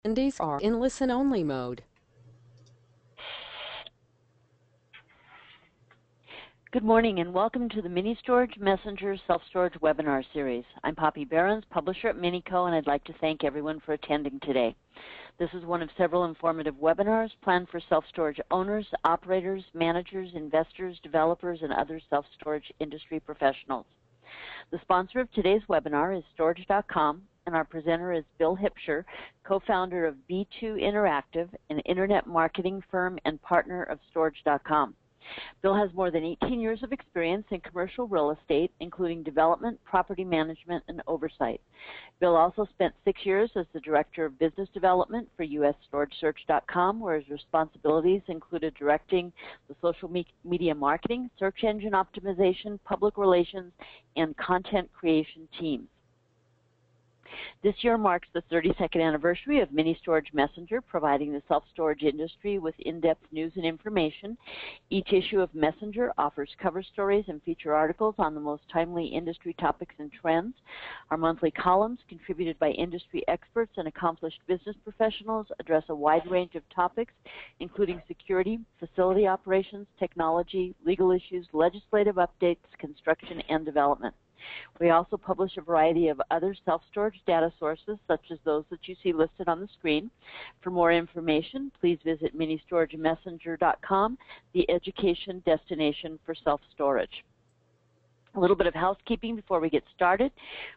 Attendees are in listen-only mode. Good morning and welcome to the Mini Storage Messenger Self-Storage webinar series. I'm Poppy Behrens, publisher at Minico, and I'd like to thank everyone for attending today. This is one of several informative webinars planned for self-storage owners, operators, managers, investors, developers, and other self-storage industry professionals. The sponsor of today's webinar is Storage.com, and our presenter is Bill Hipsher, co-founder of B2 Interactive, an internet marketing firm and partner of Storage.com. Bill has more than 18 years of experience in commercial real estate, including development, property management, and oversight. Bill also spent 6 years as the Director of Business Development for USStorageSearch.com, where his responsibilities included directing the social media marketing, search engine optimization, public relations, and content creation teams. This year marks the 32nd anniversary of Mini Storage Messenger, providing the self-storage industry with in-depth news and information. Each issue of Messenger offers cover stories and feature articles on the most timely industry topics and trends. Our monthly columns, contributed by industry experts and accomplished business professionals, address a wide range of topics, including security, facility operations, technology, legal issues, legislative updates, construction, and development. We also publish a variety of other self-storage data sources, such as those that you see listed on the screen. For more information, please visit ministoragemessenger.com, the education destination for self-storage. A little bit of housekeeping before we get started.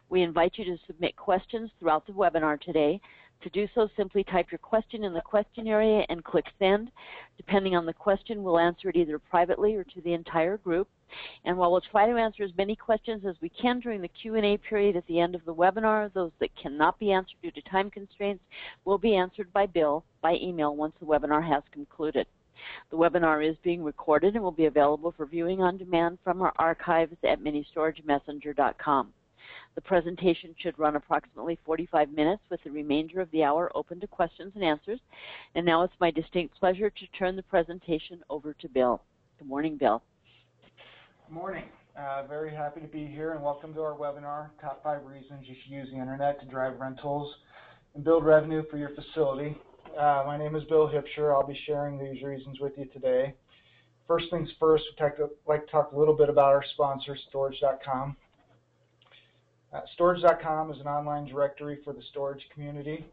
We invite you to submit questions throughout the webinar today. To do so, simply type your question in the question area and click send. Depending on the question, we'll answer it either privately or to the entire group. And while we'll try to answer as many questions as we can during the Q&A period at the end of the webinar, those that cannot be answered due to time constraints will be answered by Bill by email once the webinar has concluded. The webinar is being recorded and will be available for viewing on demand from our archives at ministoragemessenger.com. The presentation should run approximately 45 minutes, with the remainder of the hour open to questions and answers. And now it's my distinct pleasure to turn the presentation over to Bill. Good morning, Bill. Good morning. Very happy to be here, and welcome to our webinar, Top 5 Reasons You Should Use the Internet to Drive Rentals and Build Revenue for Your Facility. My name is Bill Hipsher. I'll be sharing these reasons with you today. First things first, I'd like to talk a little bit about our sponsor, Storage.com. Storage.com is an online directory for the storage community.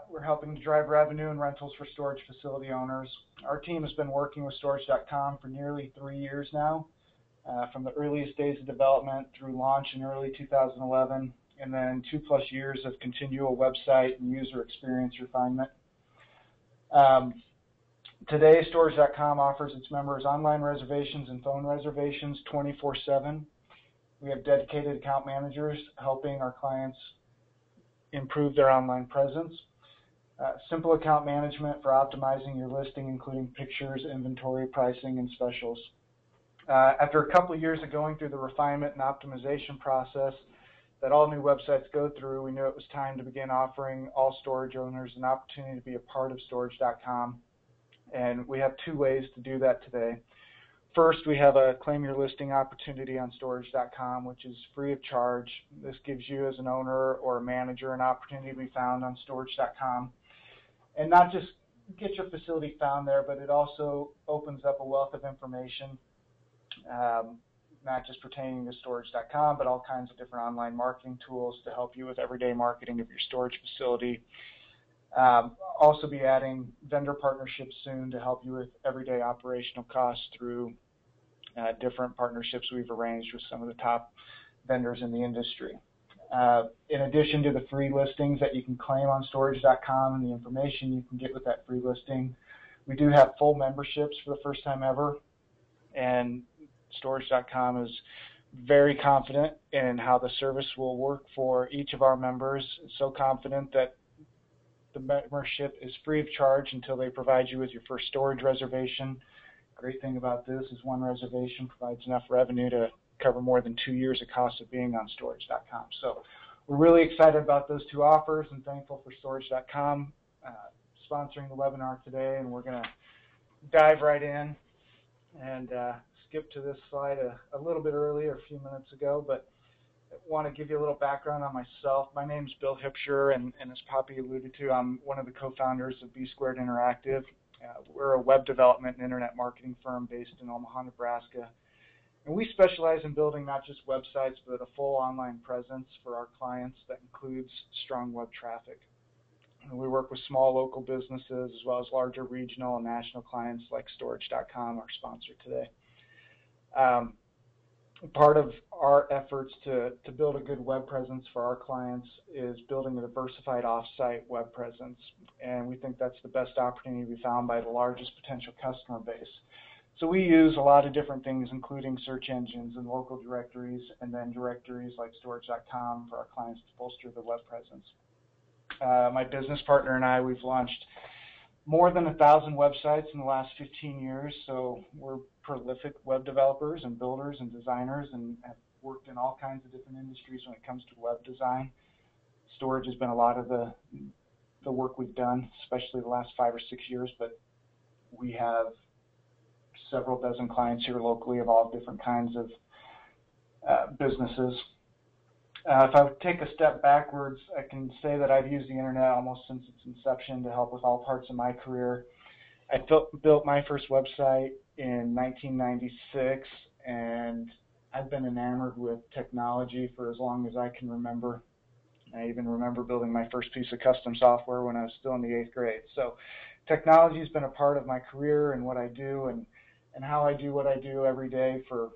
We're helping to drive revenue and rentals for storage facility owners. Our team has been working with Storage.com for nearly 3 years now, from the earliest days of development through launch in early 2011, and then 2+ years of continual website and user experience refinement. Today, Storage.com offers its members online reservations and phone reservations 24/7. We have dedicated account managers helping our clients improve their online presence. Simple account management for optimizing your listing, including pictures, inventory, pricing, and specials. After a couple of years of going through the refinement and optimization process that all new websites go through, we knew it was time to begin offering all storage owners an opportunity to be a part of Storage.com. And we have 2 ways to do that today. First, we have a Claim Your Listing opportunity on Storage.com, which is free of charge. This gives you as an owner or a manager an opportunity to be found on Storage.com. And not just get your facility found there, but it also opens up a wealth of information, not just pertaining to Storage.com, but all kinds of different online marketing tools to help you with everyday marketing of your storage facility. Also be adding vendor partnerships soon to help you with everyday operational costs through different partnerships we've arranged with some of the top vendors in the industry. In addition to the free listings that you can claim on Storage.com and the information you can get with that free listing, we do have full memberships for the first time ever, and Storage.com is very confident in how the service will work for each of our members. So confident that the membership is free of charge until they provide you with your first storage reservation. Great thing about this is one reservation provides enough revenue to cover more than 2 years of cost of being on Storage.com. So we're really excited about those 2 offers and thankful for Storage.com sponsoring the webinar today. And we're going to dive right in and skip to this slide a little bit earlier, a few minutes ago. But want to give you a little background on myself. My name's Bill Hipsher, and as Poppy alluded to, I'm one of the co-founders of B Squared Interactive. We're a web development and internet marketing firm based in Omaha, Nebraska. And we specialize in building not just websites, but a full online presence for our clients that includes strong web traffic. And we work with small local businesses as well as larger regional and national clients like Storage.com, our sponsor today. Part of our efforts to build a good web presence for our clients is building a diversified off-site web presence, and we think that's the best opportunity to be found by the largest potential customer base. So we use a lot of different things, including search engines and local directories, and then directories like Storage.com for our clients to bolster the web presence. My business partner and I, we've launched more than 1,000 websites in the last 15 years, so we're prolific web developers and builders and designers and have worked in all kinds of different industries when it comes to web design. Storage has been a lot of the work we've done, especially the last 5 or 6 years, but we have several dozen clients here locally of all different kinds of businesses. If I would take a step backwards, I can say that I've used the internet almost since its inception to help with all parts of my career. I built my first website in 1996, and I've been enamored with technology for as long as I can remember. I even remember building my first piece of custom software when I was still in the 8th grade. So technology has been a part of my career and what I do and how I do what I do every day for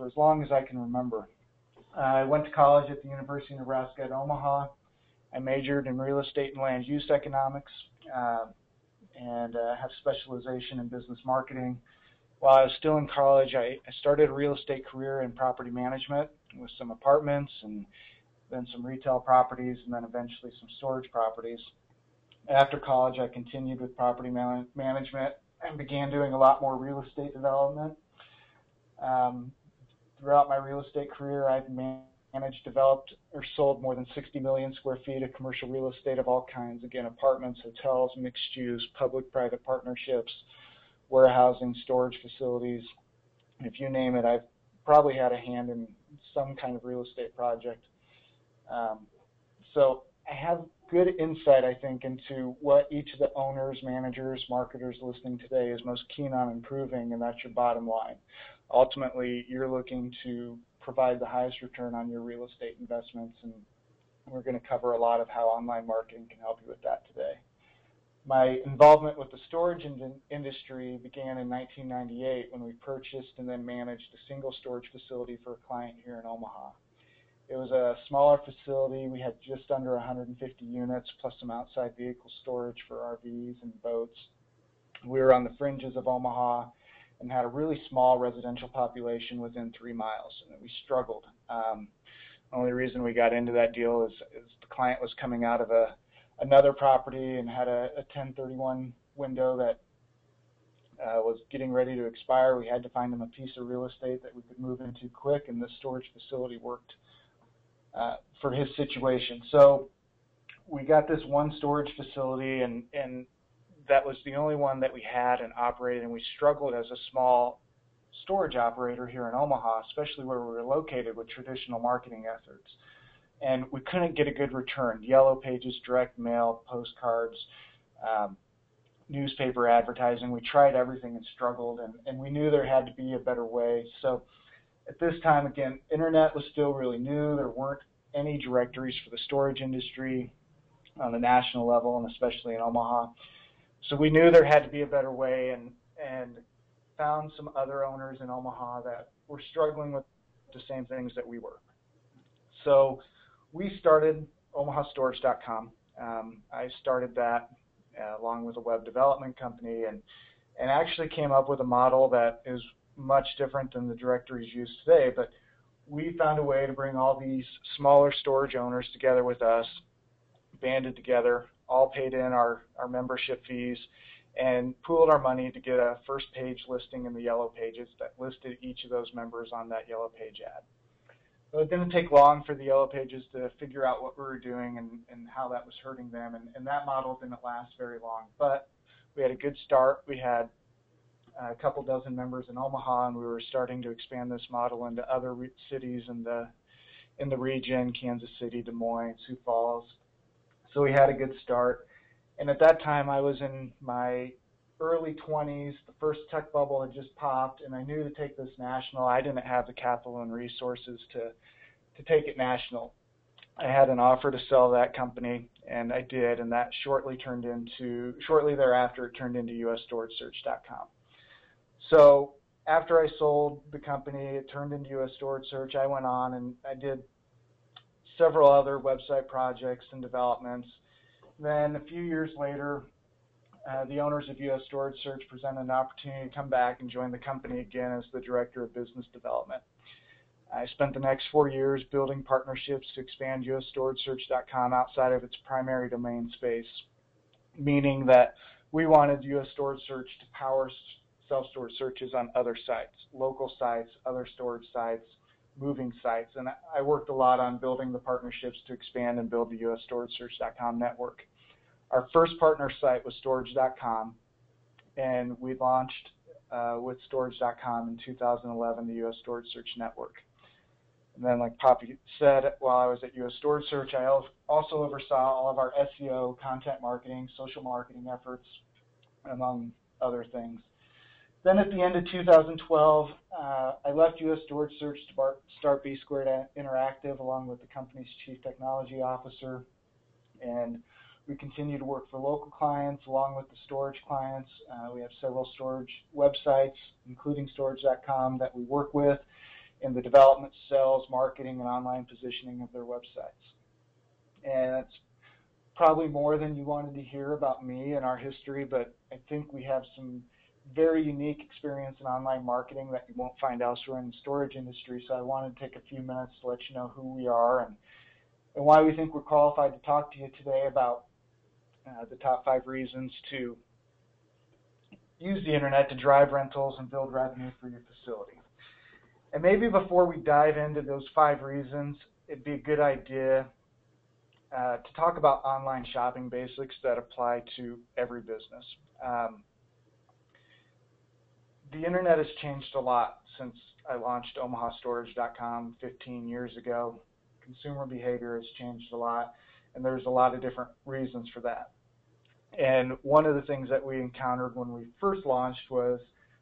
as long as I can remember. I went to college at the University of Nebraska at Omaha. I majored in real estate and land use economics and have specialization in business marketing. While I was still in college, I started a real estate career in property management with some apartments and then some retail properties and then eventually some storage properties. After college, I continued with property management and began doing a lot more real estate development. Throughout my real estate career, I've managed, developed, or sold more than 60 million square feet of commercial real estate of all kinds. Again, apartments, hotels, mixed use, public-private partnerships, warehousing, storage facilities. If you name it, I've probably had a hand in some kind of real estate project. So I have good insight, I think, into what each of the owners, managers, marketers listening today is most keen on improving, and that's your bottom line. Ultimately, you're looking to provide the highest return on your real estate investments, and we're going to cover a lot of how online marketing can help you with that today. My involvement with the storage industry began in 1998 when we purchased and then managed a single storage facility for a client here in Omaha. It was a smaller facility. We had just under 150 units plus some outside vehicle storage for RVs and boats. We were on the fringes of Omaha and had a really small residential population within 3 miles, and we struggled. The only reason we got into that deal is the client was coming out of another property and had a 1031 window that was getting ready to expire. We had to find him a piece of real estate that we could move into quick, and this storage facility worked for his situation. So we got this one storage facility, and that was the only one that we had and operated, and we struggled as a small storage operator here in Omaha, especially where we were located with traditional marketing efforts. And we couldn't get a good return. Yellow pages, direct mail, postcards, newspaper advertising. We tried everything and struggled, and we knew there had to be a better way. So at this time, again, internet was still really new. There weren't any directories for the storage industry on the national level, and especially in Omaha. So we knew there had to be a better way, and found some other owners in Omaha that were struggling with the same things that we were. So we started OmahaStorage.com. I started that along with a web development company, and actually came up with a model that is much different than the directories used today. But we found a way to bring all these smaller storage owners together with us, banded together, all paid in our membership fees, and pooled our money to get a first page listing in the Yellow Pages that listed each of those members on that Yellow Page ad. So it didn't take long for the Yellow Pages to figure out what we were doing and how that was hurting them, and that model didn't last very long. But we had a good start. We had a couple dozen members in Omaha, and we were starting to expand this model into other cities in the in the region, Kansas City, Des Moines, Sioux Falls. So we had a good start. And at that time, I was in my early 20s. The first tech bubble had just popped, and I knew to take this national. I didn't have the capital and resources to take it national. I had an offer to sell that company, and I did, and that shortly thereafter, it turned into USStorageSearch.com. So after I sold the company, it turned into US Storage Search. I went on and I did several other website projects and developments. Then a few years later, the owners of US Storage Search presented an opportunity to come back and join the company again as the Director of Business Development. I spent the next 4 years building partnerships to expand USStorageSearch.com outside of its primary domain space, meaning that we wanted US Storage Search to power self-storage searches on other sites, local sites, other storage sites, moving sites. And I worked a lot on building the partnerships to expand and build the USStorageSearch.com network. Our first partner site was Storage.com, and we launched with Storage.com in 2011, the US Storage Search Network. And then, like Poppy said, while I was at US Storage Search, I also oversaw all of our SEO, content marketing, social marketing efforts, among other things. Then at the end of 2012, I left US Storage Search to start B Squared Interactive along with the company's Chief Technology Officer. And we continue to work for local clients along with the storage clients. We have several storage websites, including Storage.com, that we work with in the development, sales, marketing, and online positioning of their websites. And it's probably more than you wanted to hear about me and our history, but I think we have some very unique experience in online marketing that you won't find elsewhere in the storage industry. So I wanted to take a few minutes to let you know who we are and why we think we're qualified to talk to you today about the top 5 reasons to use the internet to drive rentals and build revenue for your facility. And maybe before we dive into those 5 reasons, it'd be a good idea to talk about online shopping basics that apply to every business. The internet has changed a lot since I launched OmahaStorage.com 15 years ago. Consumer behavior has changed a lot, and there's a lot of different reasons for that. And one of the things that we encountered when we first launched was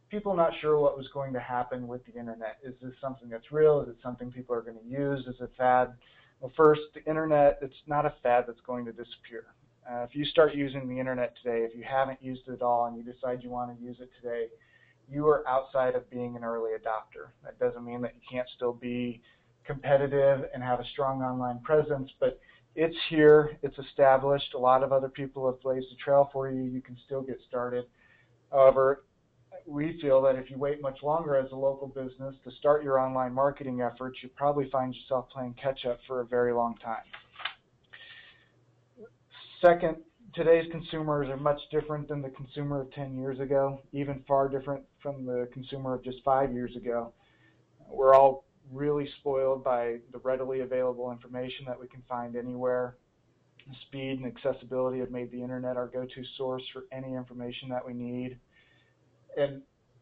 people not sure what was going to happen with the internet. Is this something that's real? Is it something people are going to use? Is it a fad? Well, first, the internet, it's not a fad that's going to disappear. If you start using the internet today, if you haven't used it at all and you decide you want to use it today, you are outside of being an early adopter. That doesn't mean that you can't still be competitive and have a strong online presence, but it's here, it's established. A lot of other people have blazed a trail for you. You can still get started. However, we feel that if you wait much longer as a local business to start your online marketing efforts, you'll probably find yourself playing catch up for a very long time. Second, today's consumers are much different than the consumer of 10 years ago, even far different from the consumer of just 5 years ago. We're all really spoiled by the readily available information that we can find anywhere. The speed and accessibility have made the internet our go-to source for any information that we need. And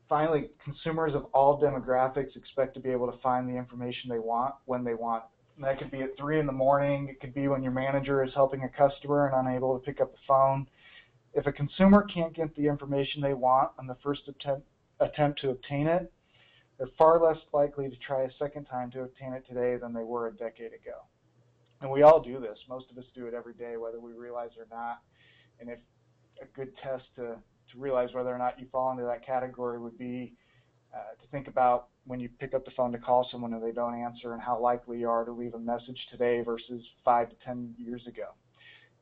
finally, consumers of all demographics expect to be able to find the information they want when they want it. And that could be at 3 in the morning. It could be when your manager is helping a customer and unable to pick up the phone. If a consumer can't get the information they want on the first attempt to obtain it, they're far less likely to try a second time to obtain it today than they were a decade ago. And we all do this. Most of us do it every day, whether we realize it or not. And if a good test to realize whether or not you fall into that category would be to think about when you pick up the phone to call someone and they don't answer, and how likely you are to leave a message today versus 5 to 10 years ago.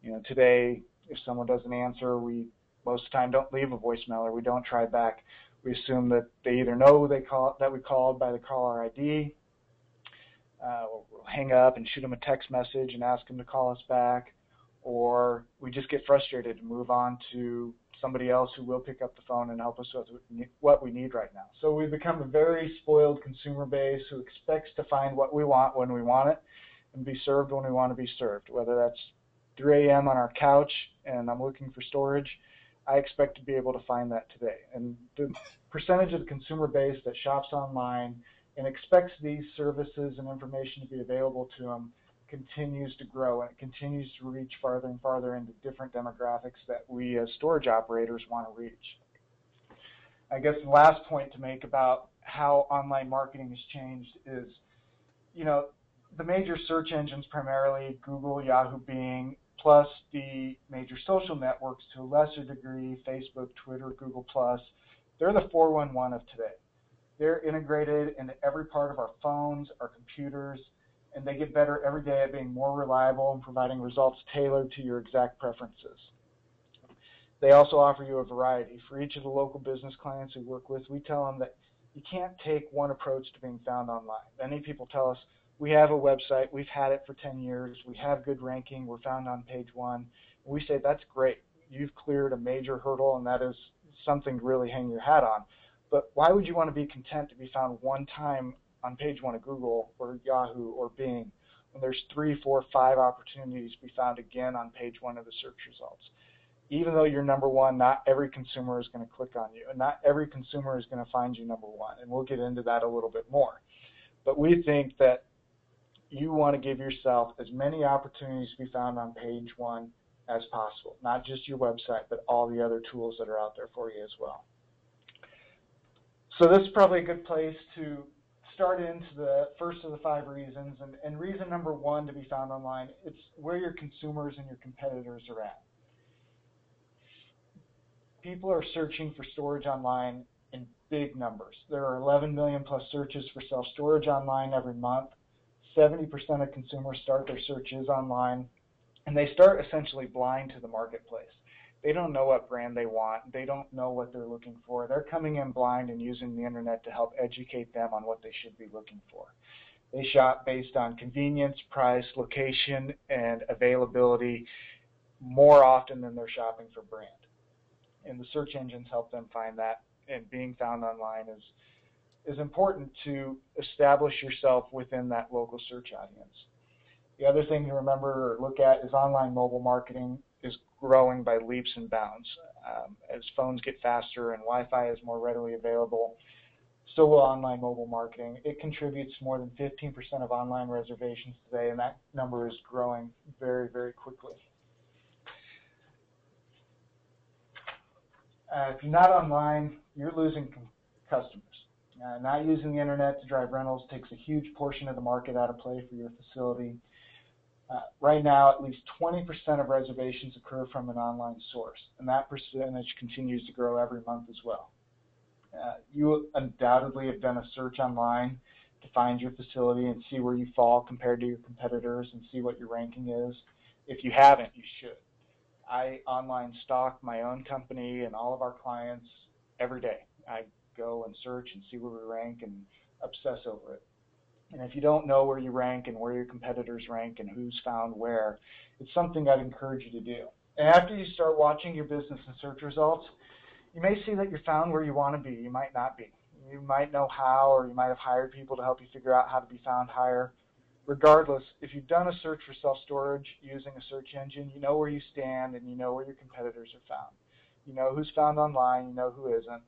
You know, today, if someone doesn't answer, we most of the time don't leave a voicemail or we don't try back. We assume that they either know that we called by the caller ID, we'll hang up and shoot them a text message and ask them to call us back, or we just get frustrated and move on to somebody else who will pick up the phone and help us with what we need right now. So we've become a very spoiled consumer base who expects to find what we want when we want it and be served when we want to be served. Whether that's 3 a.m. on our couch and I'm looking for storage, I expect to be able to find that today. And the percentage of the consumer base that shops online and expects these services and information to be available to them continues to grow, and it continues to reach farther and farther into different demographics that we as storage operators want to reach. I guess the last point to make about how online marketing has changed is, the major search engines, primarily Google, Yahoo, Bing, plus the major social networks to a lesser degree, Facebook, Twitter, Google+, they're the 411 of today. They're integrated into every part of our phones, our computers, and they get better every day at being more reliable and providing results tailored to your exact preferences. They also offer you a variety. For each of the local business clients we work with, we tell them that you can't take one approach to being found online. Many people tell us, we have a website, we've had it for 10 years, we have good ranking, we're found on page 1. And we say, that's great. You've cleared a major hurdle, and that is something to really hang your hat on. But why would you want to be content to be found one time on page 1 of Google or Yahoo or Bing when there's 3, 4, 5 opportunities to be found again on page 1 of the search results? Even though you're number 1, not every consumer is going to click on you, and not every consumer is going to find you number 1, and we'll get into that a little bit more. But we think that you want to give yourself as many opportunities to be found on page 1 as possible, not just your website, but all the other tools that are out there for you as well. So this is probably a good place to start into the first of the 5 reasons. And reason number 1 to be found online, it's where your consumers and your competitors are at. People are searching for storage online in big numbers. There are 11 million plus searches for self-storage online every month. 70% of consumers start their searches online, and they start essentially blind to the marketplace. They don't know what brand they want. They don't know what they're looking for. They're coming in blind and using the internet to help educate them on what they should be looking for. They shop based on convenience, price, location, and availability more often than they're shopping for brand. And the search engines help them find that, and being found online is important to establish yourself within that local search audience. The other thing to remember or look at is online mobile marketing is growing by leaps and bounds. As phones get faster and Wi-Fi is more readily available, so will online mobile marketing. It contributes more than 15% of online reservations today, and that number is growing very, very quickly. If you're not online, you're losing customers. Not using the internet to drive rentals takes a huge portion of the market out of play for your facility. Right now, at least 20% of reservations occur from an online source, and that percentage continues to grow every month as well. You undoubtedly have done a search online to find your facility and see where you fall compared to your competitors and see what your ranking is. If you haven't, you should. I online stalk my own company and all of our clients every day. I go and search and see where we rank and obsess over it. And if you don't know where you rank and where your competitors rank and who's found where, it's something I'd encourage you to do. And after you start watching your business and search results, you may see that you're found where you want to be. You might not be. You might know how, or you might have hired people to help you figure out how to be found higher. Regardless, if you've done a search for self-storage using a search engine, you know where you stand and you know where your competitors are found. You know who's found online, you know who isn't.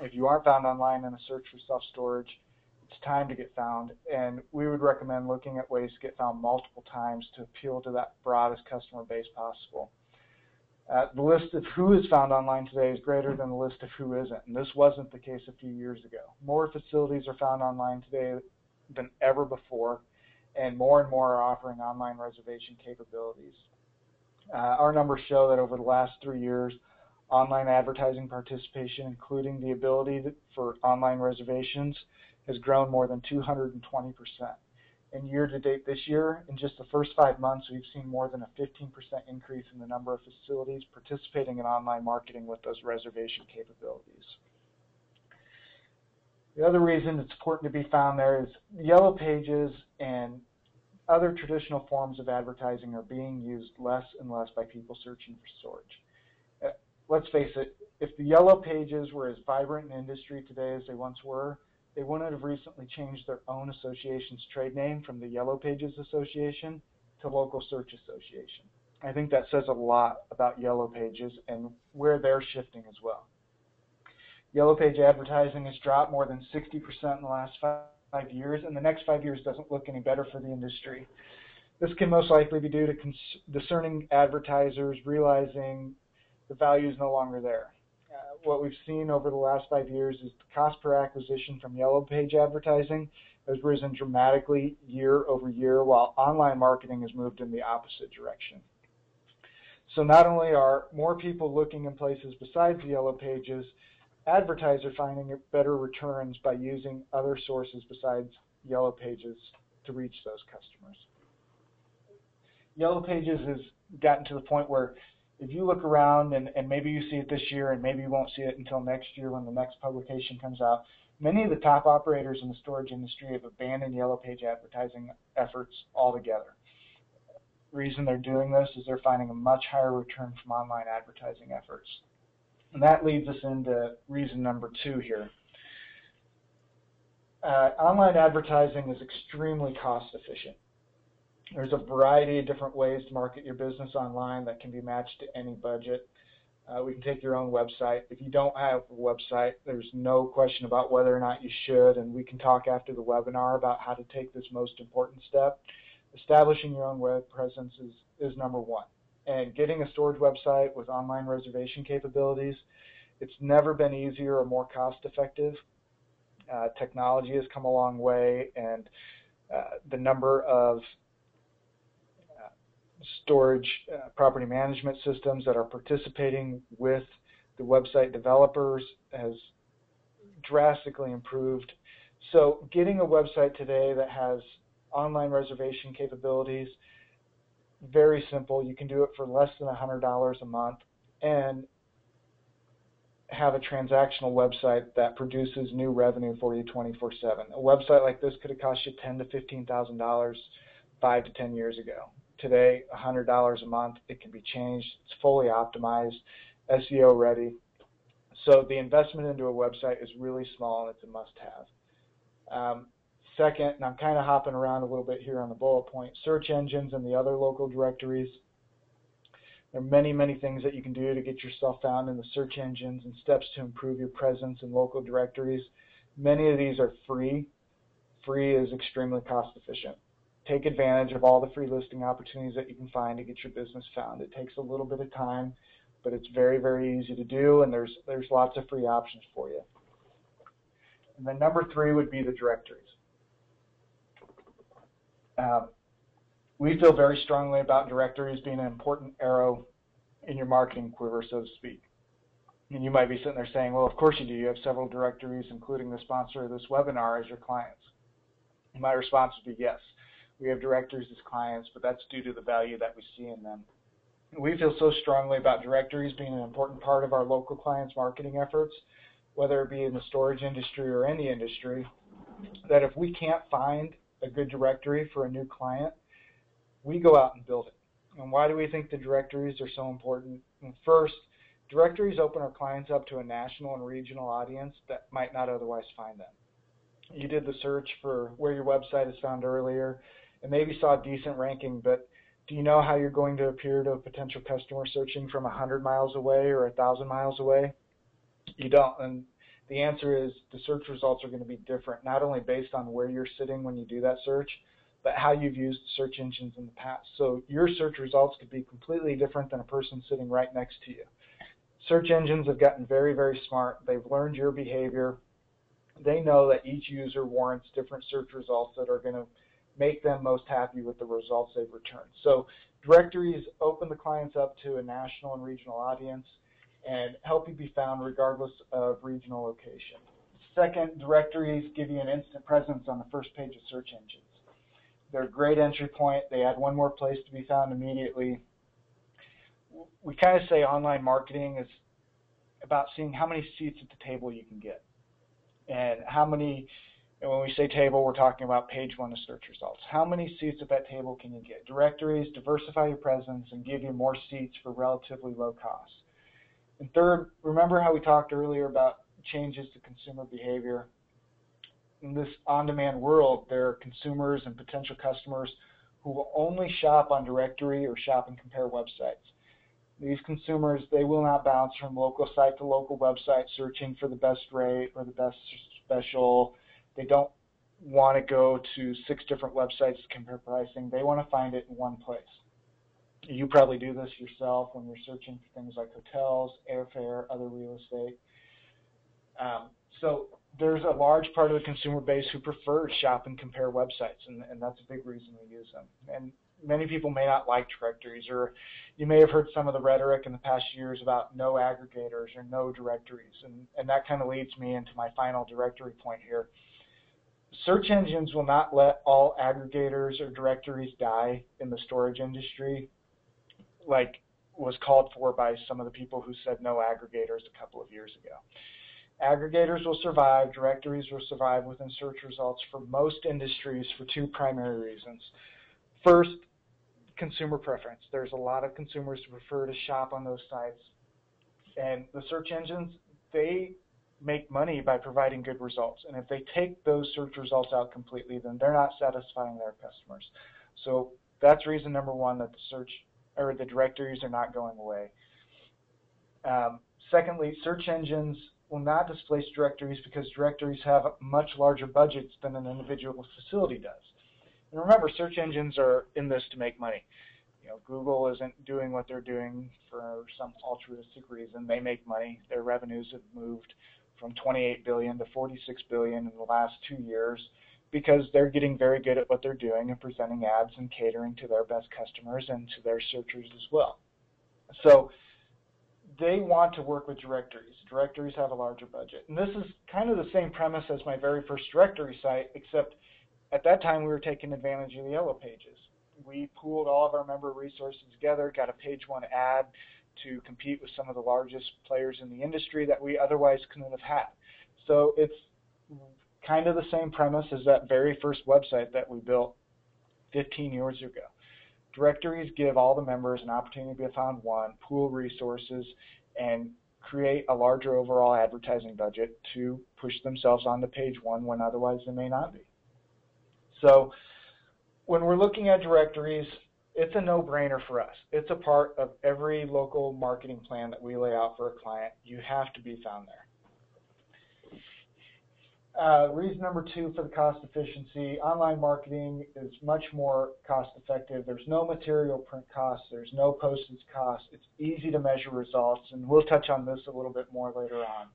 If you aren't found online in a search for self-storage, it's time to get found, and we would recommend looking at ways to get found multiple times to appeal to that broadest customer base possible. The list of who is found online today is greater than the list of who isn't, and this wasn't the case a few years ago. More facilities are found online today than ever before, and more are offering online reservation capabilities. Our numbers show that over the last 3 years, online advertising participation, including the ability for online reservations, has grown more than 220%. And year to date this year, in just the first 5 months, we've seen more than a 15% increase in the number of facilities participating in online marketing with those reservation capabilities. The other reason it's important to be found there is Yellow Pages and other traditional forms of advertising are being used less and less by people searching for storage. Let's face it, if the Yellow Pages were as vibrant an industry today as they once were, they wouldn't have recently changed their own association's trade name from the Yellow Pages Association to Local Search Association. I think that says a lot about Yellow Pages and where they're shifting as well. Yellow Page advertising has dropped more than 60% in the last 5 5 years, and the next 5 years doesn't look any better for the industry. This can most likely be due to discerning advertisers realizing the value is no longer there. What we've seen over the last 5 years is the cost per acquisition from Yellow Page advertising has risen dramatically year over year, while online marketing has moved in the opposite direction. So not only are more people looking in places besides the Yellow Pages, advertisers are finding better returns by using other sources besides Yellow Pages to reach those customers. Yellow Pages has gotten to the point where if you look around, and maybe you see it this year and maybe you won't see it until next year when the next publication comes out, many of the top operators in the storage industry have abandoned Yellow Page advertising efforts altogether. The reason they're doing this is they're finding a much higher return from online advertising efforts. And that leads us into reason number 2 here. Online advertising is extremely cost efficient. There's a variety of different ways to market your business online that can be matched to any budget. We can take your own website. If you don't have a website, there's no question about whether or not you should, and we can talk after the webinar about how to take this most important step. Establishing your own web presence is number 1. And getting a storage website with online reservation capabilities, it's never been easier or more cost effective. Technology has come a long way, and the number of storage property management systems that are participating with the website developers has drastically improved. So getting a website today that has online reservation capabilities, very simple. You can do it for less than $100 a month and have a transactional website that produces new revenue for you 24/7. A website like this could have cost you $10,000 to $15,000 5 to 10 years ago. Today, $100 a month, it can be changed. It's fully optimized, SEO ready. So the investment into a website is really small, and it's a must-have. Second, and I'm kind of hopping around a little bit here on the bullet point, search engines and the other local directories. There are many, many things that you can do to get yourself found in the search engines and steps to improve your presence in local directories. Many of these are free. Free is extremely cost efficient. Take advantage of all the free listing opportunities that you can find to get your business found. It takes a little bit of time, but it's very, very easy to do, and there's lots of free options for you. And then number 3 would be the directories. We feel very strongly about directories being an important arrow in your marketing quiver, so to speak. And you might be sitting there saying, well, of course you do. You have several directories, including the sponsor of this webinar, as your clients. And my response would be yes. We have directories as clients, but that's due to the value that we see in them. We feel so strongly about directories being an important part of our local clients' marketing efforts, whether it be in the storage industry or any industry, that if we can't find a good directory for a new client, we go out and build it. And why do we think the directories are so important? And first, directories open our clients up to a national and regional audience that might not otherwise find them. You did the search for where your website is found earlier and maybe saw a decent ranking, but do you know how you're going to appear to a potential customer searching from 100 miles away or 1,000 miles away? You don't. And the answer is the search results are going to be different, not only based on where you're sitting when you do that search, but how you've used search engines in the past. So your search results could be completely different than a person sitting right next to you. Search engines have gotten very, very smart. They've learned your behavior. They know that each user warrants different search results that are going to make them most happy with the results they've returned. So directories open the clients up to a national and regional audience and help you be found regardless of regional location. Second, directories give you an instant presence on the first page of search engines. They're a great entry point. They add one more place to be found immediately. We kind of say online marketing is about seeing how many seats at the table you can get. And how many, and when we say table, we're talking about page 1 of search results. How many seats at that table can you get? Directories diversify your presence and give you more seats for relatively low cost. And third, remember how we talked earlier about changes to consumer behavior? In this on-demand world, there are consumers and potential customers who will only shop on directory or shop and compare websites. These consumers, they will not bounce from local site to local website searching for the best rate or the best special. They don't want to go to 6 different websites to compare pricing. They want to find it in one place. You probably do this yourself when you're searching for things like hotels, airfare, other real estate. So there's a large part of the consumer base who prefer to shop and compare websites, and that's a big reason we use them. And many people may not like directories, or you may have heard some of the rhetoric in the past years about no aggregators or no directories, and that kind of leads me into my final directory point here. Search engines will not let all aggregators or directories die in the storage industry, like was called for by some of the people who said no aggregators a couple of years ago. Aggregators will survive, directories will survive within search results for most industries for 2 primary reasons. First, consumer preference. There's a lot of consumers who prefer to shop on those sites, and the search engines, they make money by providing good results, and if they take those search results out completely, then they're not satisfying their customers. So that's reason number 1, that the search or the directories are not going away. Secondly, search engines will not displace directories because directories have much larger budgets than an individual facility does. And remember, search engines are in this to make money. You know, Google isn't doing what they're doing for some altruistic reason. They make money. Their revenues have moved from 28 billion to 46 billion in the last 2 years because they're getting very good at what they're doing and presenting ads and catering to their best customers and to their searchers as well. So they want to work with directories. Directories have a larger budget. And this is kind of the same premise as my very first directory site, except at that time we were taking advantage of the Yellow Pages. We pooled all of our member resources together, got a page 1 ad to compete with some of the largest players in the industry that we otherwise couldn't have had. So it's kind of the same premise as that very first website that we built 15 years ago. Directories give all the members an opportunity to be found one, pool resources, and create a larger overall advertising budget to push themselves onto page 1 when otherwise they may not be. So when we're looking at directories, it's a no-brainer for us. It's a part of every local marketing plan that we lay out for a client. You have to be found there. Reason number 2 for the cost efficiency, online marketing is much more cost effective. There's no material print costs. There's no postage costs. It's easy to measure results, and we'll touch on this a little bit more later on.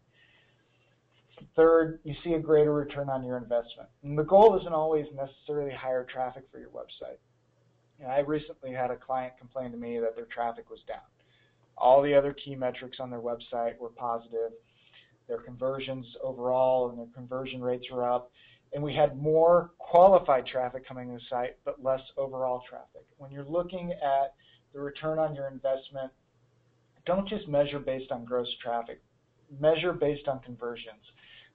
Third, you see a greater return on your investment. And the goal isn't always necessarily higher traffic for your website. And I recently had a client complain to me that their traffic was down. All the other key metrics on their website were positive. Their conversions overall and their conversion rates were up. And we had more qualified traffic coming to the site, but less overall traffic. When you're looking at the return on your investment, don't just measure based on gross traffic. Measure based on conversions.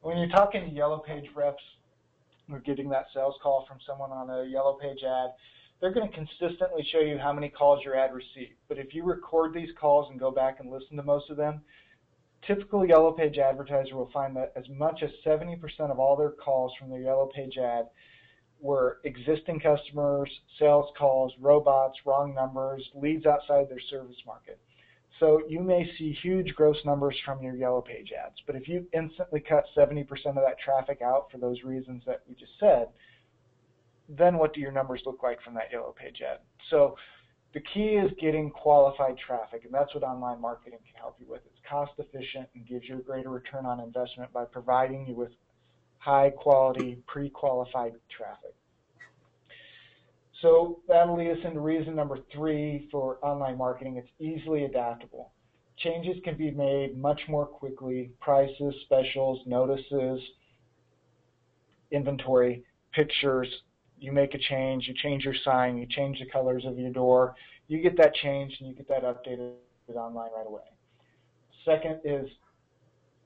When you're talking to Yellow Page reps, or getting that sales call from someone on a Yellow Page ad, they're going to consistently show you how many calls your ad received. But if you record these calls and go back and listen to most of them, typical Yellow Page advertiser will find that as much as 70% of all their calls from their Yellow Page ad were existing customers, sales calls, robots, wrong numbers, leads outside their service market. So you may see huge gross numbers from your Yellow Page ads, but if you instantly cut 70% of that traffic out for those reasons that we just said, then what do your numbers look like from that Yellow Page ad? So the key is getting qualified traffic, and that's what online marketing can help you with. It's cost efficient and gives you a greater return on investment by providing you with high quality, pre-qualified traffic. So that'll lead us into reason number 3 for online marketing. It's easily adaptable. Changes can be made much more quickly. Prices, specials, notices, inventory, pictures. You make a change, you change your sign, you change the colors of your door. You get that changed and you get that updated online right away. Second is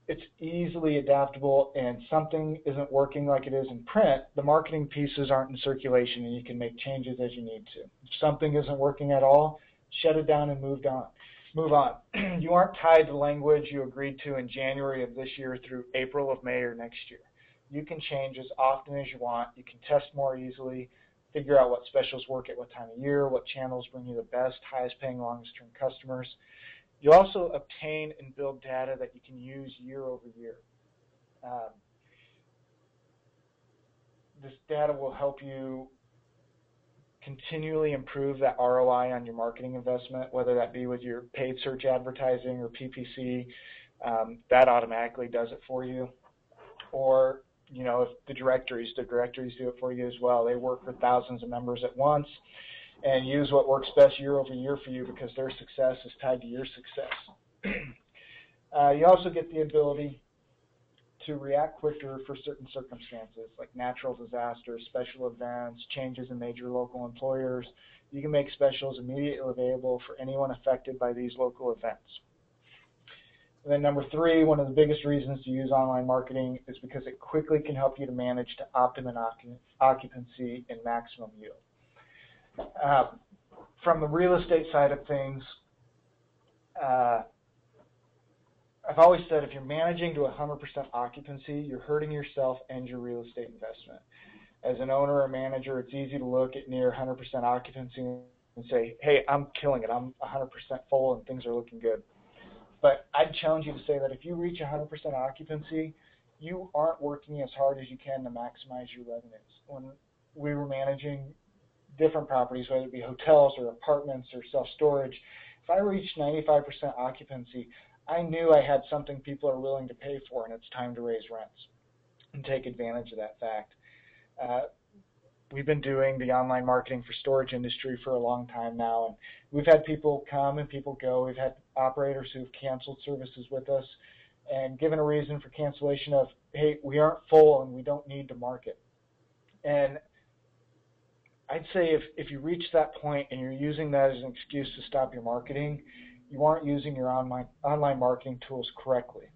it's easily adaptable, and something isn't working like it is in print, the marketing pieces aren't in circulation and you can make changes as you need to. If something isn't working at all, shut it down and move on. You aren't tied to language you agreed to in January of this year through April of May or next year. You can change as often as you want. You can test more easily, figure out what specials work at what time of year, what channels bring you the best, highest paying, longest term customers. You also obtain and build data that you can use year over year. This data will help you continually improve that ROI on your marketing investment, whether that be with your paid search advertising or PPC. That automatically does it for you. Or, if the directories do it for you as well. They work with thousands of members at once and use what works best year over year for you because their success is tied to your success. You also get the ability to react quicker for certain circumstances like natural disasters, special events, changes in major local employers. You can make specials immediately available for anyone affected by these local events. And then number 3, one of the biggest reasons to use online marketing is because it quickly can help you to manage to optimum occupancy and maximum yield. From the real estate side of things, I've always said if you're managing to 100% occupancy, you're hurting yourself and your real estate investment. As an owner or manager, it's easy to look at near 100% occupancy and say, hey, I'm killing it. I'm 100% full and things are looking good. But I'd challenge you to say that if you reach 100% occupancy, you aren't working as hard as you can to maximize your revenues. When we were managing different properties, whether it be hotels or apartments or self-storage, if I reached 95% occupancy, I knew I had something people are willing to pay for, and it's time to raise rents and take advantage of that fact. We've been doing the online marketing for storage industry for a long time now, and we've had people come and people go. We've had operators who've canceled services with us and given a reason for cancellation of, hey, we aren't full and we don't need to market. And I'd say if you reach that point and you're using that as an excuse to stop your marketing, you aren't using your online marketing tools correctly.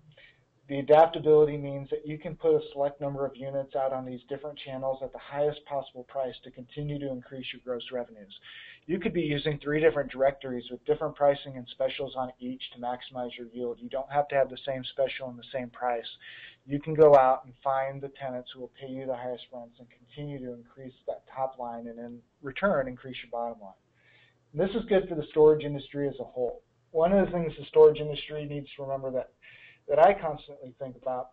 The adaptability means that you can put a select number of units out on these different channels at the highest possible price to continue to increase your gross revenues. You could be using 3 different directories with different pricing and specials on each to maximize your yield. You don't have to have the same special and the same price. You can go out and find the tenants who will pay you the highest rents and continue to increase that top line and in return increase your bottom line. And this is good for the storage industry as a whole. One of the things the storage industry needs to remember that I constantly think about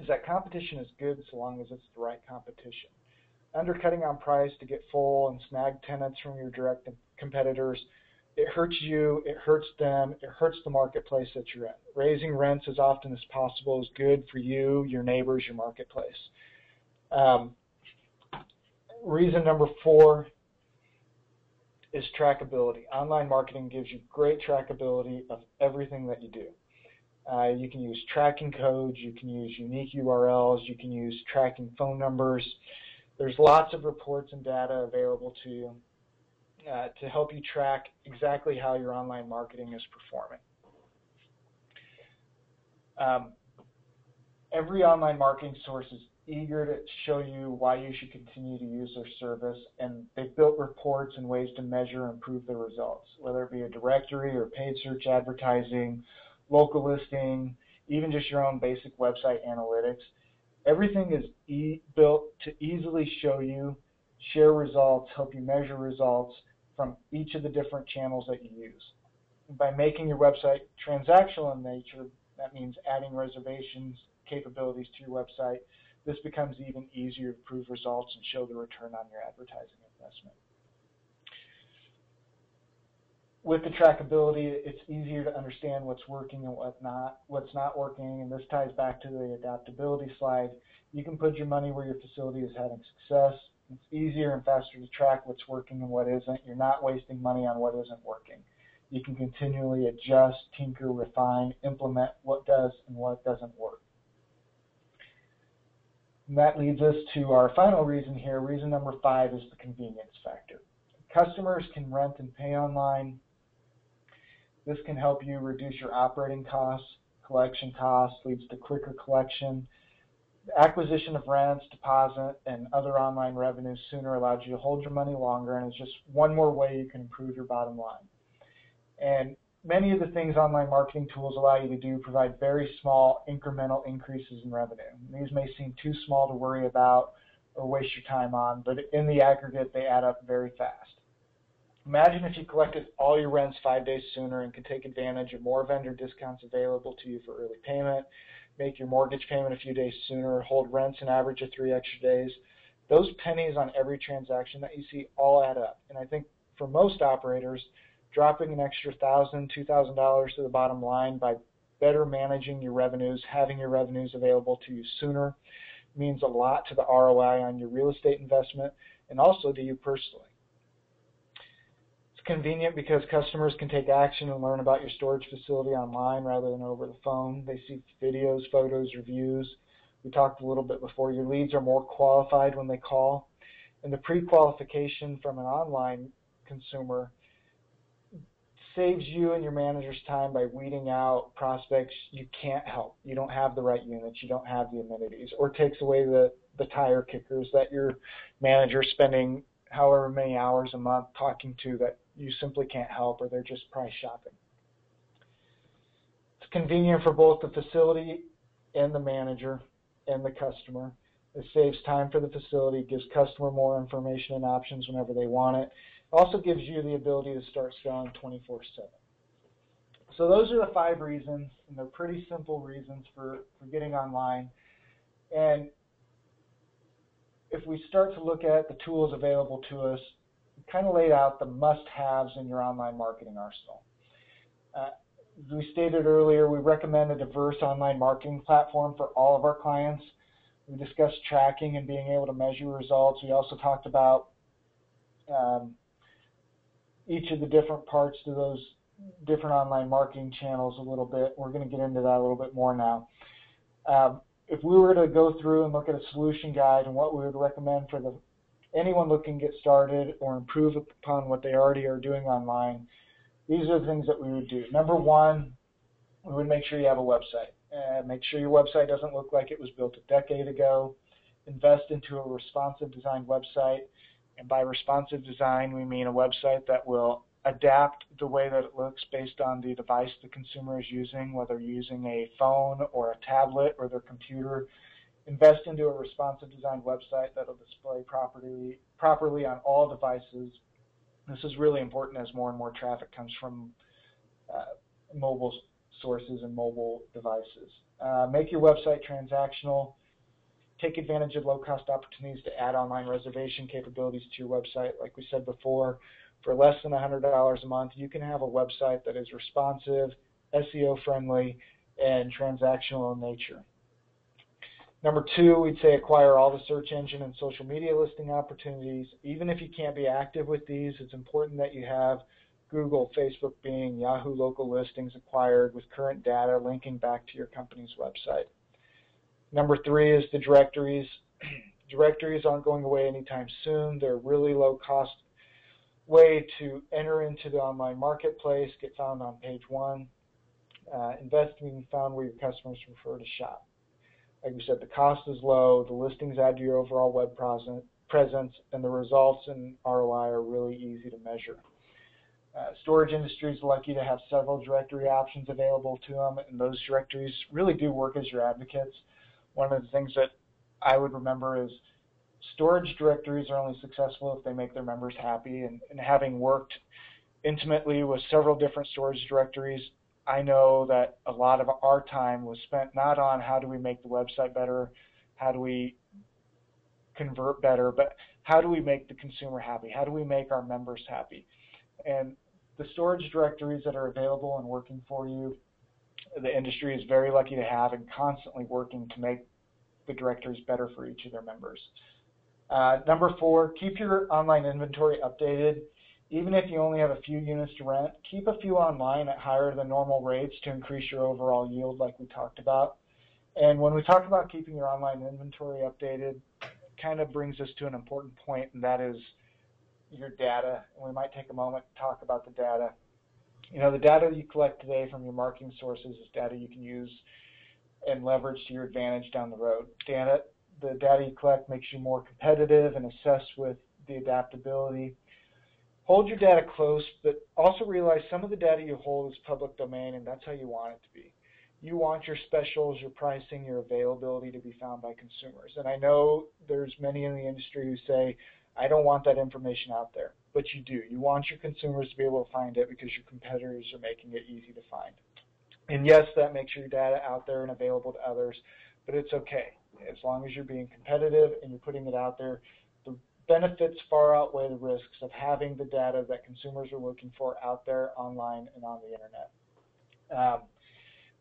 is that competition is good so long as it's the right competition. Undercutting on price to get full and snag tenants from your direct competitors, it hurts you, it hurts them, it hurts the marketplace that you're in. Raising rents as often as possible is good for you, your neighbors, your marketplace. Reason number 4 is trackability. Online marketing gives you great trackability of everything that you do. You can use tracking codes, you can use unique URLs, you can use tracking phone numbers. There's lots of reports and data available to you to help you track exactly how your online marketing is performing. Every online marketing source is eager to show you why you should continue to use their service, and they've built reports and ways to measure and improve their results, whether it be a directory or paid search advertising, local listing, even just your own basic website analytics. Everything is built to easily show you, share results, help you measure results from each of the different channels that you use. By making your website transactional in nature, that means adding reservations capabilities to your website. This becomes even easier to prove results and show the return on your advertising investment. With the trackability, it's easier to understand what's working and what's not working, and this ties back to the adaptability slide. You can put your money where your facility is having success. It's easier and faster to track what's working and what isn't. You're not wasting money on what isn't working. You can continually adjust, tinker, refine, implement what does and what doesn't work. And that leads us to our final reason here. Reason number 5 is the convenience factor. Customers can rent and pay online. This can help you reduce your operating costs, collection costs, leads to quicker collection. The acquisition of rents, deposit, and other online revenues sooner allows you to hold your money longer, and it's just one more way you can improve your bottom line. And many of the things online marketing tools allow you to do provide very small incremental increases in revenue. These may seem too small to worry about or waste your time on, but in the aggregate, they add up very fast. Imagine if you collected all your rents 5 days sooner and could take advantage of more vendor discounts available to you for early payment, make your mortgage payment a few days sooner, hold rents an average of 3 extra days. Those pennies on every transaction that you see all add up. And I think for most operators, dropping an extra $1,000, $2,000 to the bottom line by better managing your revenues, having your revenues available to you sooner, means a lot to the ROI on your real estate investment and also to you personally. It's convenient because customers can take action and learn about your storage facility online rather than over the phone. They see videos, photos, reviews. We talked a little bit before. Your leads are more qualified when they call. And the pre-qualification from an online consumer saves you and your manager's time by weeding out prospects you can't help. You don't have the right units, you don't have the amenities, or takes away the tire kickers that your manager's spending however many hours a month talking to that you simply can't help, or they're just price shopping. It's convenient for both the facility and the manager and the customer. It saves time for the facility, gives customer more information and options whenever they want it. Also gives you the ability to start selling 24/7. So those are the 5 reasons, and they're pretty simple reasons for getting online. And if we start to look at the tools available to us, we kind of laid out the must-haves in your online marketing arsenal. As we stated earlier, we recommend a diverse online marketing platform for all of our clients. We discussed tracking and being able to measure results. We also talked about each of the different parts to those different online marketing channels a little bit. We're going to get into that a little bit more now. If we were to go through and look at a solution guide and what we would recommend for anyone looking to get started or improve upon what they already are doing online, these are the things that we would do. Number 1, we would make sure you have a website. Make sure your website doesn't look like it was built a decade ago. Invest into a responsive design website. And by responsive design, we mean a website that will adapt the way that it looks based on the device the consumer is using, whether you're using a phone or a tablet or their computer. Invest into a responsive design website that will display properly on all devices. This is really important as more and more traffic comes from mobile sources and mobile devices. Make your website transactional. Take advantage of low-cost opportunities to add online reservation capabilities to your website. Like we said before, for less than $100 a month, you can have a website that is responsive, SEO-friendly, and transactional in nature. Number 2, we'd say acquire all the search engine and social media listing opportunities. Even if you can't be active with these, it's important that you have Google, Facebook, Bing, Yahoo local listings acquired with current data linking back to your company's website. Number 3 is the directories. Directories aren't going away anytime soon. They're a really low-cost way to enter into the online marketplace, get found on page 1, invest in being found where your customers prefer to shop. Like we said, the cost is low, the listings add to your overall web presence, and the results and ROI are really easy to measure. Storage industry is lucky to have several directory options available to them, and those directories really do work as your advocates. One of the things that I would remember is storage directories are only successful if they make their members happy, and having worked intimately with several different storage directories, I know that a lot of our time was spent not on how do we make the website better, how do we convert better, but how do we make the consumer happy, how do we make our members happy. And the storage directories that are available and working for you, the industry is very lucky to have and constantly working to make the directories better for each of their members. Number 4, keep your online inventory updated. Even if you only have a few units to rent, keep a few online at higher than normal rates to increase your overall yield like we talked about. And when we talk about keeping your online inventory updated, it kind of brings us to an important point, and that is your data. And we might take a moment to talk about the data. You know, the data you collect today from your marketing sources is data you can use and leverage to your advantage down the road. The data you collect makes you more competitive and assess with the adaptability. Hold your data close, but also realize some of the data you hold is public domain, and that's how you want it to be. You want your specials, your pricing, your availability to be found by consumers. And I know there's many in the industry who say, I don't want that information out there. But you do. You want your consumers to be able to find it because your competitors are making it easy to find. And yes, that makes your data out there and available to others, but it's okay. as long as you're being competitive and you're putting it out there, the benefits far outweigh the risks of having the data that consumers are looking for out there online and on the internet.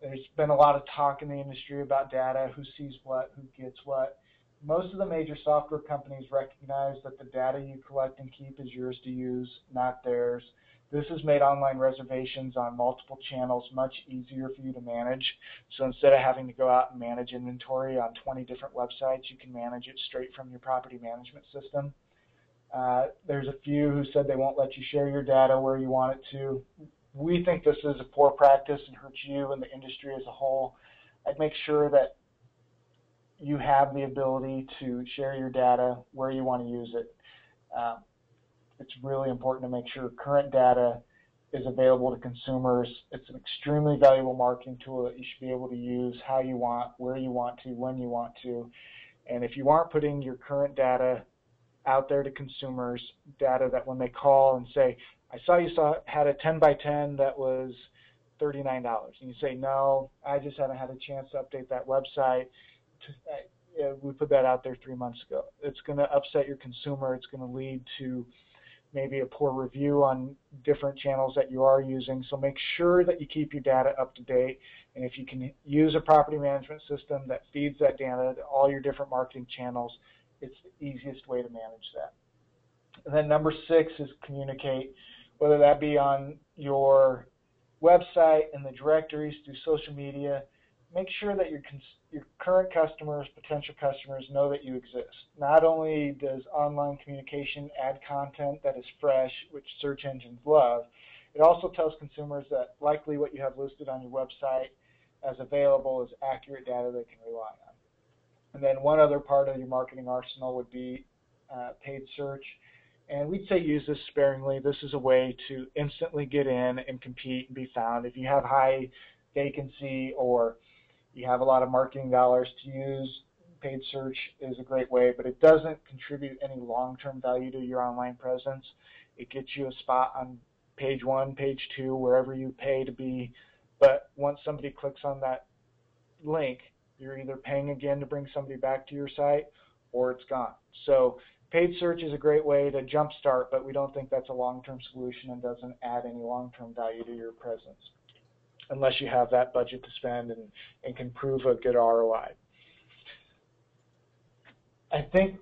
There's been a lot of talk in the industry about data, who sees what, who gets what. Most of the major software companies recognize that the data you collect and keep is yours to use, not theirs. This has made online reservations on multiple channels much easier for you to manage. So instead of having to go out and manage inventory on 20 different websites, you can manage it straight from your property management system. There's a few who said they won't let you share your data where you want it to. We think this is a poor practice and hurts you and the industry as a whole. I'd make sure that you have the ability to share your data where you want to use it. It's really important to make sure current data is available to consumers. It's an extremely valuable marketing tool that you should be able to use how you want, where you want to, when you want to. And if you aren't putting your current data out there to consumers, data that when they call and say, I saw you had a 10 by 10 that was $39, and you say, no, I just haven't had a chance to update that website. We put that out there 3 months ago. It's going to upset your consumer. It's going to lead to maybe a poor review on different channels that you are using. So make sure that you keep your data up to date. And if you can use a property management system that feeds that data to all your different marketing channels, it's the easiest way to manage that. And then number 6 is communicate, whether that be on your website, in the directories, through social media. Make sure that your current customers, potential customers, know that you exist. Not only does online communication add content that is fresh, which search engines love, it also tells consumers that likely what you have listed on your website as available is accurate data they can rely on. And then one other part of your marketing arsenal would be paid search. And we'd say use this sparingly. This is a way to instantly get in and compete and be found. If you have high vacancy or you have a lot of marketing dollars to use, paid search is a great way, but it doesn't contribute any long-term value to your online presence. It gets you a spot on page 1, page 2, wherever you pay to be, but once somebody clicks on that link, you're either paying again to bring somebody back to your site or it's gone. So paid search is a great way to jumpstart, but we don't think that's a long-term solution and doesn't add any long-term value to your presence, unless you have that budget to spend and can prove a good ROI. I think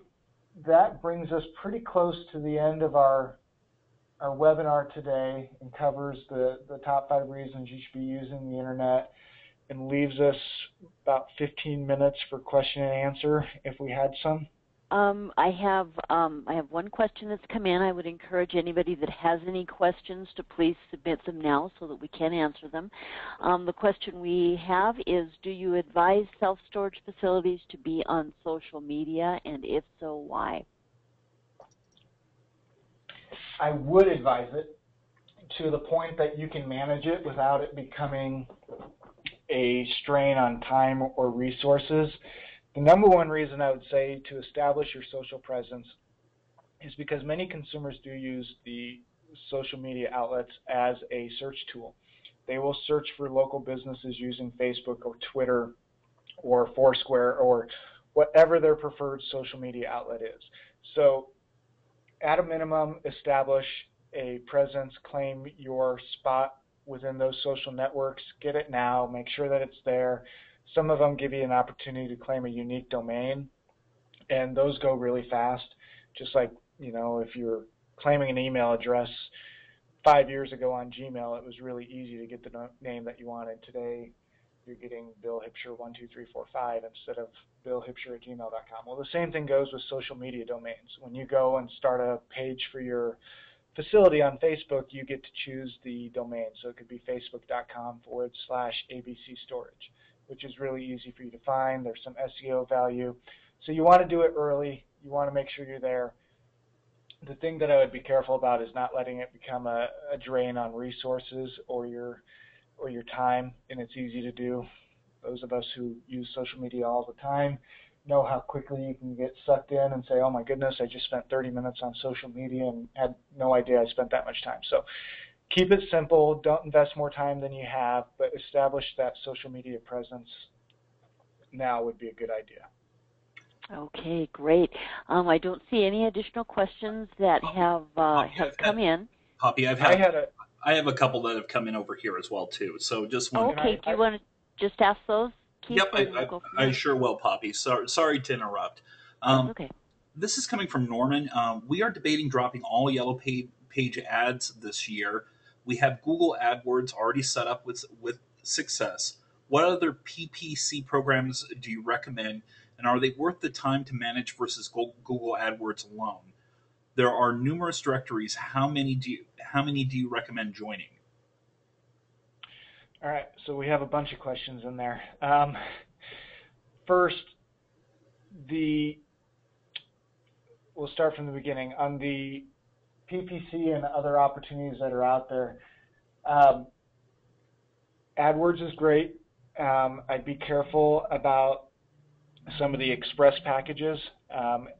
that brings us pretty close to the end of our webinar today and covers the top 5 reasons you should be using the internet and leaves us about 15 minutes for question and answer if we had some. I have one question that's come in. I would encourage anybody that has any questions to please submit them now so that we can answer them. The question we have is, do you advise self-storage facilities to be on social media, and if so, why? I would advise it to the point that you can manage it without it becoming a strain on time or resources. The number one reason I would say to establish your social presence is because many consumers do use the social media outlets as a search tool. They will search for local businesses using Facebook or Twitter or Foursquare or whatever their preferred social media outlet is. So at a minimum, establish a presence, claim your spot within those social networks, get it now, make sure that it's there. Some of them give you an opportunity to claim a unique domain, and those go really fast. Just like, you know, if you're claiming an email address 5 years ago on Gmail, it was really easy to get the name that you wanted. Today, you're getting Bill Hipsher 12345 instead of billhipsher@gmail.com. Well, the same thing goes with social media domains. When you go and start a page for your facility on Facebook, you get to choose the domain. So it could be facebook.com/ABC Storage, which is really easy for you to find. There's some SEO value. So you want to do it early. You want to make sure you're there. The thing that I would be careful about is not letting it become a drain on resources or your time, and it's easy to do. Those of us who use social media all the time know how quickly you can get sucked in and say, oh my goodness, I just spent 30 minutes on social media and had no idea I spent that much time. So keep it simple. Don't invest more time than you have, but establish that social media presence now would be a good idea. Okay, great. I don't see any additional questions that have come in. Poppy, I have a couple that have come in over here as well too. So just one. Okay, do you want to just ask those, Keith? Yep, I sure will, Poppy. Sorry to interrupt. That's okay. This is coming from Norman. We are debating dropping all Yellow Page ads this year. We have Google AdWords already set up with success. What other PPC programs do you recommend, and are they worth the time to manage versus Google AdWords alone? There are numerous directories. How many do you recommend joining? All right, so we have a bunch of questions in there. First, we'll start from the beginning. On the PPC and other opportunities that are out there, AdWords is great. I'd be careful about some of the express packages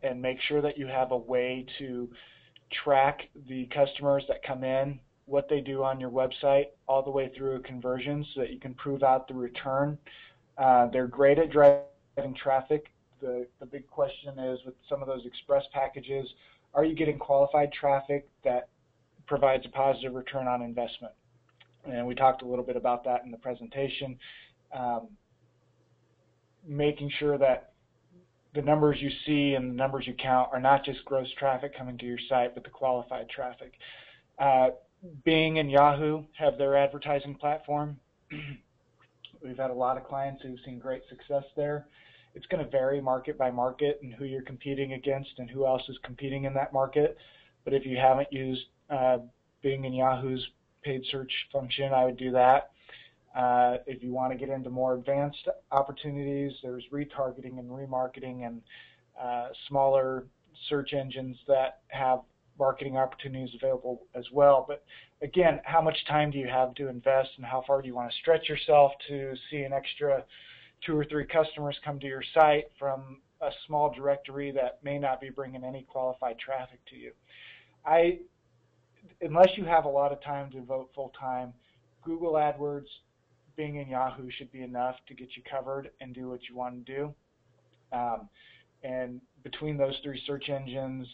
and make sure that you have a way to track the customers that come in, what they do on your website, all the way through a conversion so that you can prove out the return. They're great at driving traffic. The big question is with some of those express packages, are you getting qualified traffic that provides a positive return on investment? And we talked a little bit about that in the presentation. Making sure that the numbers you see and the numbers you count are not just gross traffic coming to your site, but the qualified traffic. Bing and Yahoo have their advertising platform. We've had a lot of clients who've seen great success there. It's going to vary market by market and who you're competing against and who else is competing in that market. But if you haven't used Bing and Yahoo's paid search function, I would do that. If you want to get into more advanced opportunities, there's retargeting and remarketing and smaller search engines that have marketing opportunities available as well. But again, how much time do you have to invest and how far do you want to stretch yourself to see an extra 2 or 3 customers come to your site from a small directory that may not be bringing any qualified traffic to you? Unless you have a lot of time to devote full time, Google AdWords, Bing and Yahoo should be enough to get you covered and do what you want to do. And between those 3 search engines,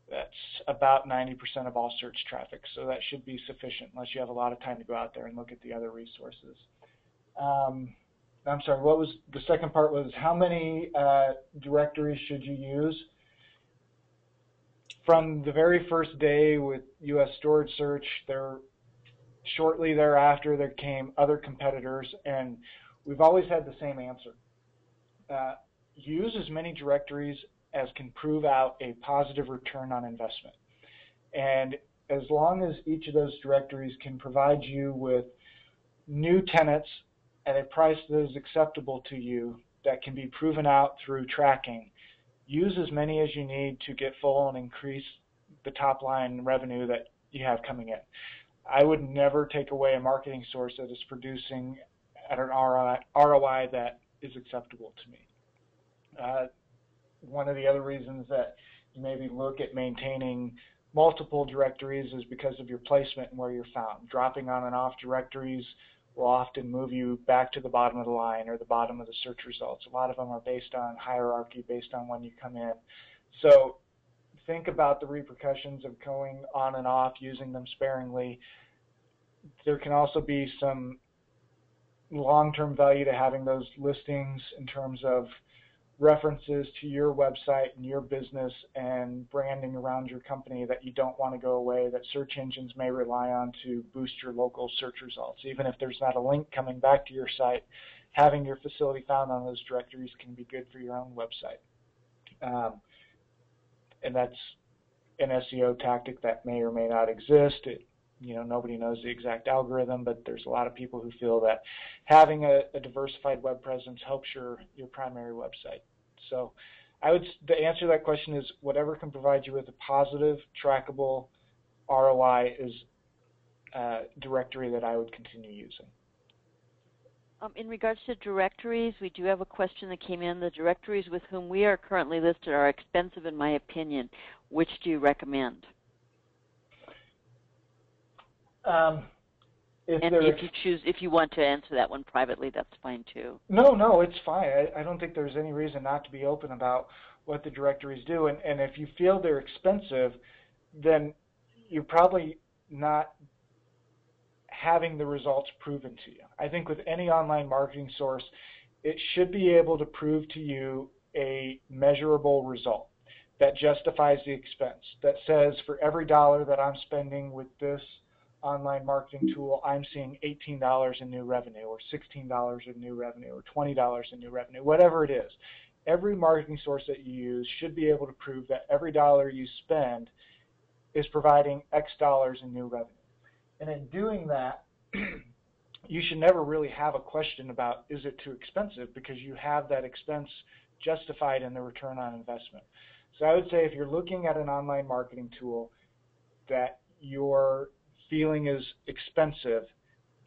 that's about 90% of all search traffic. So that should be sufficient unless you have a lot of time to go out there and look at the other resources. I'm sorry, what was the second part was how many directories should you use? From the very first day with US Storage Search, shortly thereafter there came other competitors, and we've always had the same answer. Use as many directories as can prove out a positive return on investment. And as long as each of those directories can provide you with new tenants at a price that is acceptable to you, that can be proven out through tracking, use as many as you need to get full and increase the top line revenue that you have coming in. I would never take away a marketing source that is producing at an ROI that is acceptable to me. One of the other reasons that you maybe look at maintaining multiple directories is because of your placement and where you're found. Dropping on and off directories will often move you back to the bottom of the line or the bottom of the search results. A lot of them are based on hierarchy, based on when you come in. So think about the repercussions of going on and off, using them sparingly. There can also be some long-term value to having those listings in terms of references to your website and your business and branding around your company that you don't want to go away, that search engines may rely on to boost your local search results. Even if there's not a link coming back to your site, having your facility found on those directories can be good for your own website. And that's an SEO tactic that may or may not exist. Nobody knows the exact algorithm, but there's a lot of people who feel that having a diversified web presence helps your primary website. So the answer to that question is whatever can provide you with a positive, trackable ROI is a directory that I would continue using. In regards to directories, we do have a question that came in. The directories with whom we are currently listed are expensive in my opinion. Which do you recommend? And if you want to answer that one privately, that's fine too. No, it's fine. I don't think there's any reason not to be open about what the directories do. And if you feel they're expensive, then you're probably not having the results proven to you. I think with any online marketing source, it should be able to prove to you a measurable result that justifies the expense, that says for every dollar that I'm spending with this online marketing tool, I'm seeing $18 in new revenue, or $16 in new revenue, or $20 in new revenue, whatever it is. Every marketing source that you use should be able to prove that every dollar you spend is providing X dollars in new revenue. And in doing that, you should never really have a question about, is it too expensive, because you have that expense justified in the return on investment. So I would say if you're looking at an online marketing tool that you're feeling is expensive,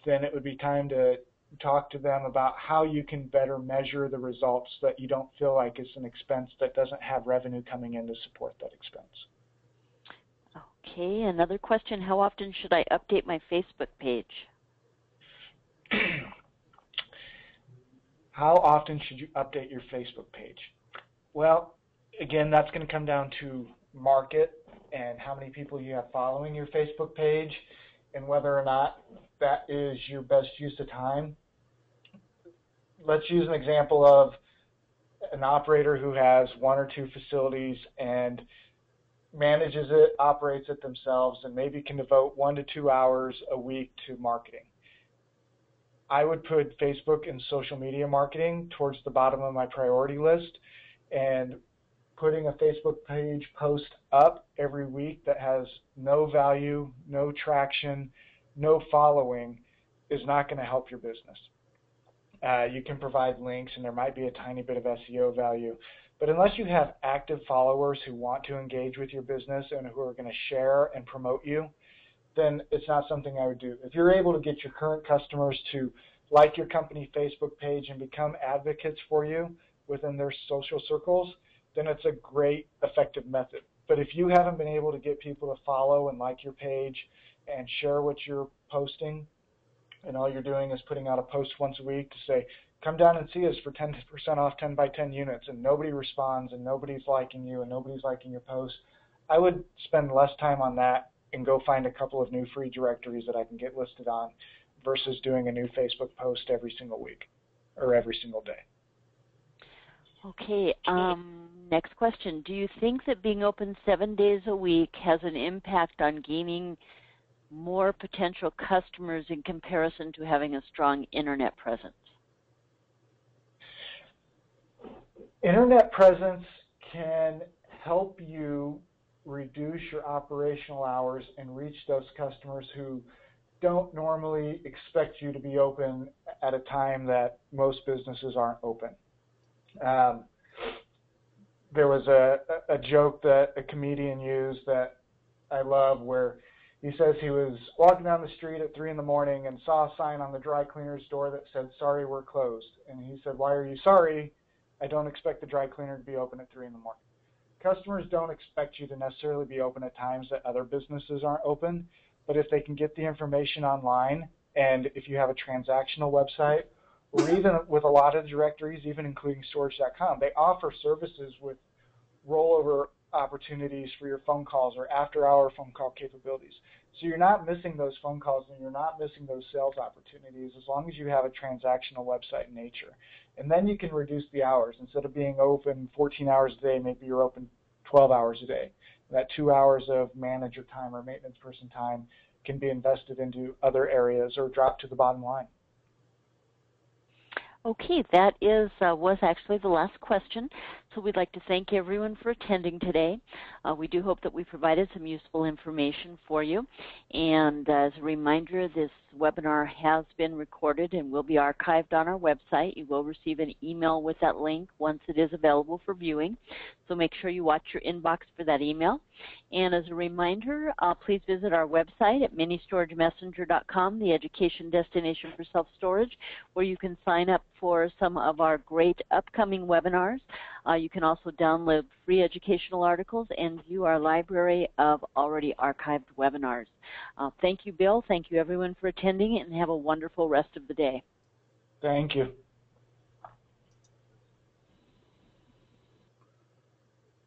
then it would be time to talk to them about how you can better measure the results so that you don't feel like it's an expense that doesn't have revenue coming in to support that expense. Okay, another question, how often should I update my Facebook page? How often should you update your Facebook page? Well, again, that's going to come down to market and how many people you have following your Facebook page and whether or not that is your best use of time. Let's use an example of an operator who has 1 or 2 facilities and manages it, operates it themselves, and maybe can devote 1 to 2 hours a week to marketing. I would put Facebook and social media marketing towards the bottom of my priority list, and putting a Facebook page post up every week that has no value, no traction, no following is not going to help your business. You can provide links and there might be a tiny bit of SEO value, but unless you have active followers who want to engage with your business and who are going to share and promote you, then it's not something I would do. If you're able to get your current customers to like your company Facebook page and become advocates for you within their social circles, then it's a great, effective method. But if you haven't been able to get people to follow and like your page and share what you're posting, and all you're doing is putting out a post once a week to say, come down and see us for 10% off 10 by 10 units, and nobody responds and nobody's liking you and nobody's liking your post, I would spend less time on that and go find a couple of new free directories that I can get listed on versus doing a new Facebook post every single week or every single day. Okay, next question. Do you think that being open 7 days a week has an impact on gaining more potential customers in comparison to having a strong internet presence? Internet presence can help you reduce your operational hours and reach those customers who don't normally expect you to be open at a time that most businesses aren't open. There was a joke that a comedian used that I love where he says he was walking down the street at 3 in the morning and saw a sign on the dry cleaner's door that said, "Sorry, we're closed." And he said, "Why are you sorry? I don't expect the dry cleaner to be open at 3 in the morning." Customers don't expect you to necessarily be open at times that other businesses aren't open, but if they can get the information online, and if you have a transactional website, or even with a lot of directories, even including storage.com, they offer services with rollover opportunities for your phone calls or after-hour phone call capabilities. So you're not missing those phone calls and you're not missing those sales opportunities as long as you have a transactional website in nature. And then you can reduce the hours. Instead of being open 14 hours a day, maybe you're open 12 hours a day. That 2 hours of manager time or maintenance person time can be invested into other areas or drop to the bottom line. Okay, that was actually the last question. So we'd like to thank everyone for attending today. We do hope that we provided some useful information for you. And as a reminder, this webinar has been recorded and will be archived on our website. You will receive an email with that link once it is available for viewing. So make sure you watch your inbox for that email. And as a reminder, please visit our website at ministoragemessenger.com, the education destination for self-storage, where you can sign up for some of our great upcoming webinars. You can also download free educational articles and view our library of already archived webinars. Thank you, Bill. Thank you, everyone, for attending, and have a wonderful rest of the day. Thank you.